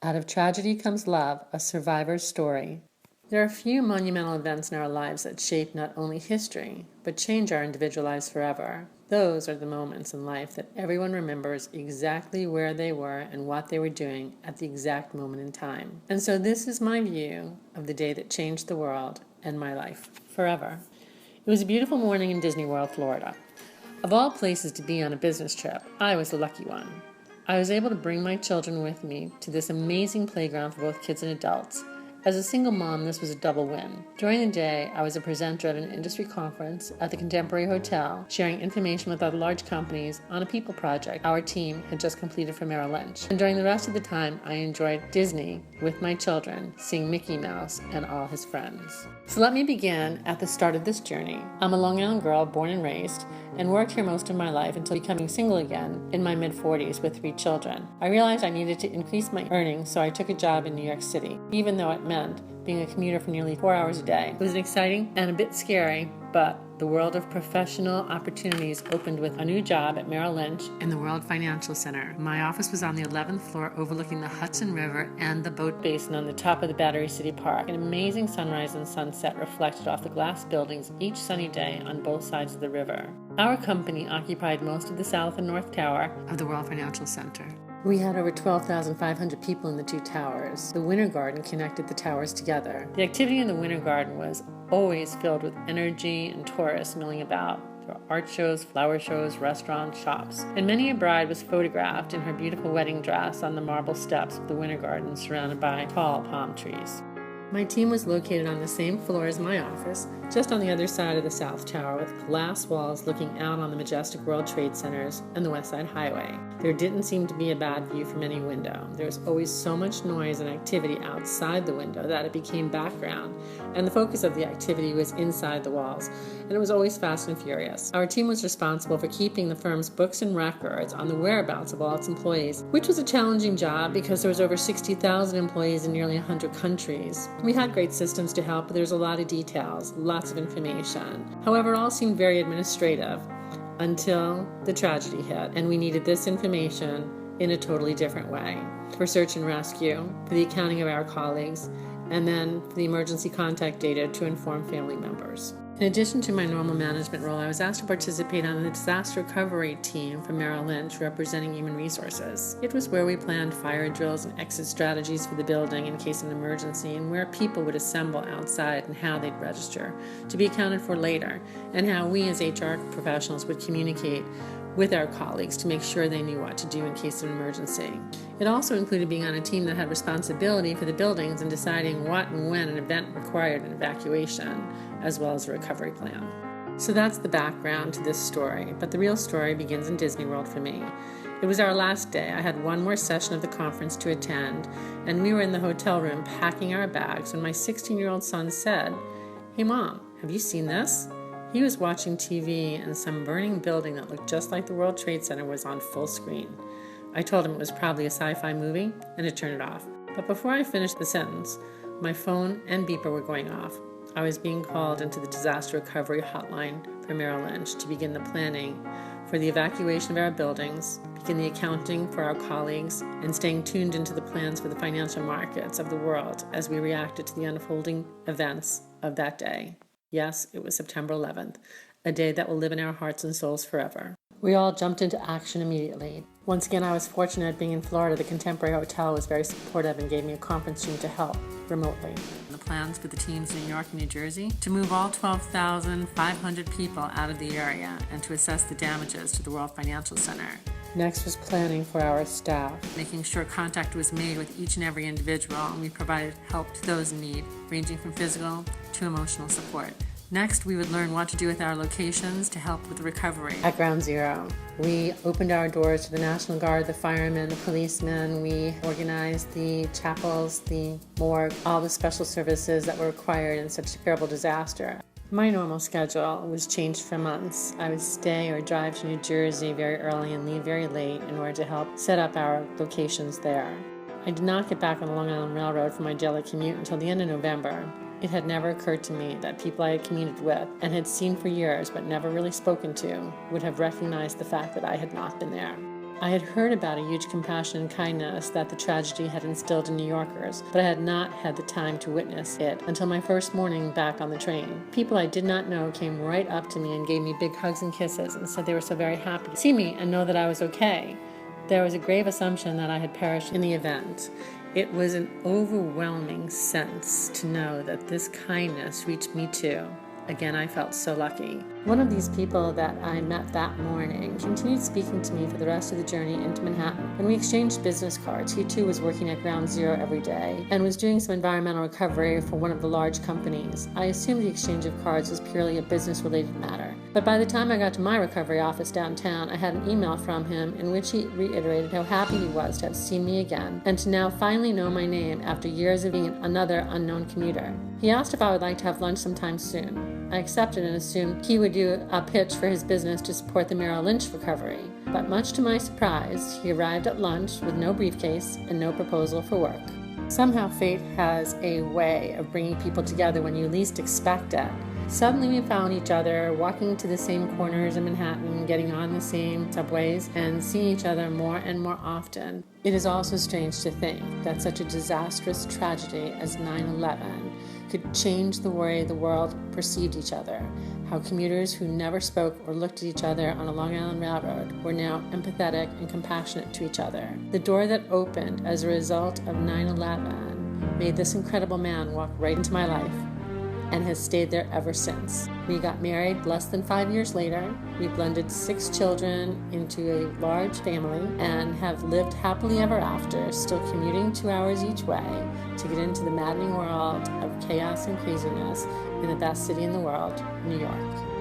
Out of Tragedy Comes Love, a survivor's story. There are few monumental events in our lives that shape not only history, but change our individual lives forever. Those are the moments in life that everyone remembers exactly where they were and what they were doing at the exact moment in time. And so this is my view of the day that changed the world and my life forever. It was a beautiful morning in Disney World, Florida. Of all places to be on a business trip, I was the lucky one. I was able to bring my children with me to this amazing playground for both kids and adults. As a single mom, this was a double win. During the day, I was a presenter at an industry conference at the Contemporary Hotel, sharing information with other large companies on a people project our team had just completed for Merrill Lynch. And during the rest of the time, I enjoyed Disney with my children, seeing Mickey Mouse and all his friends. So let me begin at the start of this journey. I'm a Long Island girl, born and raised, and worked here most of my life until becoming single again in my mid-40s with 3 children. I realized I needed to increase my earnings, so I took a job in New York City, even though it meant being a commuter for nearly 4 hours a day. It was exciting and a bit scary, but the world of professional opportunities opened with a new job at Merrill Lynch in the World Financial Center. My office was on the 11th floor overlooking the Hudson River and the boat basin on the top of the Battery City Park. An amazing sunrise and sunset reflected off the glass buildings each sunny day on both sides of the river. Our company occupied most of the South and North Tower of the World Financial Center. We had over 12,500 people in the 2 towers. The Winter Garden connected the towers together. The activity in the Winter Garden was always filled with energy and tourists milling about. There were art shows, flower shows, restaurants, shops. And many a bride was photographed in her beautiful wedding dress on the marble steps of the Winter Garden surrounded by tall palm trees. My team was located on the same floor as my office, just on the other side of the South Tower, with glass walls looking out on the majestic World Trade Centers and the West Side Highway. There didn't seem to be a bad view from any window. There was always so much noise and activity outside the window that it became background, and the focus of the activity was inside the walls, and it was always fast and furious. Our team was responsible for keeping the firm's books and records on the whereabouts of all its employees, which was a challenging job because there was over 60,000 employees in nearly 100 countries. We had great systems to help, but there's a lot of details, lots of information. However, it all seemed very administrative until the tragedy hit, and we needed this information in a totally different way. For search and rescue, for the accounting of our colleagues, and then for the emergency contact data to inform family members. In addition to my normal management role, I was asked to participate on the disaster recovery team from Merrill Lynch representing human resources. It was where we planned fire drills and exit strategies for the building in case of an emergency, and where people would assemble outside and how they'd register, to be accounted for later, and how we as HR professionals would communicate with our colleagues to make sure they knew what to do in case of an emergency. It also included being on a team that had responsibility for the buildings and deciding what and when an event required an evacuation, as well as a recovery plan. So that's the background to this story, but the real story begins in Disney World for me. It was our last day. I had one more session of the conference to attend, and we were in the hotel room packing our bags when my 16-year-old son said, "Hey Mom, have you seen this?" He was watching TV and some burning building that looked just like the World Trade Center was on full screen. I told him it was probably a sci-fi movie and to turn it off. But before I finished the sentence, my phone and beeper were going off. I was being called into the disaster recovery hotline for Merrill Lynch to begin the planning for the evacuation of our buildings, begin the accounting for our colleagues, and staying tuned into the plans for the financial markets of the world as we reacted to the unfolding events of that day. Yes, it was September 11th, a day that will live in our hearts and souls forever. We all jumped into action immediately. Once again, I was fortunate being in Florida. The Contemporary Hotel was very supportive and gave me a conference room to help remotely. The plans for the teams in New York and New Jersey to move all 12,500 people out of the area and to assess the damages to the World Financial Center. Next was planning for our staff, making sure contact was made with each and every individual, and we provided help to those in need, ranging from physical to emotional support. Next, we would learn what to do with our locations to help with the recovery. At Ground Zero, we opened our doors to the National Guard, the firemen, the policemen. We organized the chapels, the morgue, all the special services that were required in such a terrible disaster. My normal schedule was changed for months. I would stay or drive to New Jersey very early and leave very late in order to help set up our locations there. I did not get back on the Long Island Railroad for my daily commute until the end of November. It had never occurred to me that people I had commuted with and had seen for years but never really spoken to would have recognized the fact that I had not been there. I had heard about a huge compassion and kindness that the tragedy had instilled in New Yorkers, but I had not had the time to witness it until my first morning back on the train. People I did not know came right up to me and gave me big hugs and kisses and said they were so very happy to see me and know that I was okay. There was a grave assumption that I had perished in the event. It was an overwhelming sense to know that this kindness reached me too. Again, I felt so lucky. One of these people that I met that morning continued speaking to me for the rest of the journey into Manhattan. When we exchanged business cards, he too was working at Ground Zero every day and was doing some environmental recovery for one of the large companies. I assumed the exchange of cards was purely a business-related matter. But by the time I got to my recovery office downtown, I had an email from him in which he reiterated how happy he was to have seen me again and to now finally know my name after years of being another unknown commuter. He asked if I would like to have lunch sometime soon. I accepted and assumed he would do a pitch for his business to support the Merrill Lynch recovery. But much to my surprise, he arrived at lunch with no briefcase and no proposal for work. Somehow fate has a way of bringing people together when you least expect it. Suddenly we found each other walking to the same corners in Manhattan, getting on the same subways, and seeing each other more and more often. It is also strange to think that such a disastrous tragedy as 9/11 could change the way the world perceived each other, how commuters who never spoke or looked at each other on a Long Island railroad were now empathetic and compassionate to each other. The door that opened as a result of 9/11 made this incredible man walk right into my life, and has stayed there ever since. We got married less than 5 years later. We blended 6 children into a large family and have lived happily ever after, still commuting 2 hours each way to get into the maddening world of chaos and craziness in the best city in the world, New York.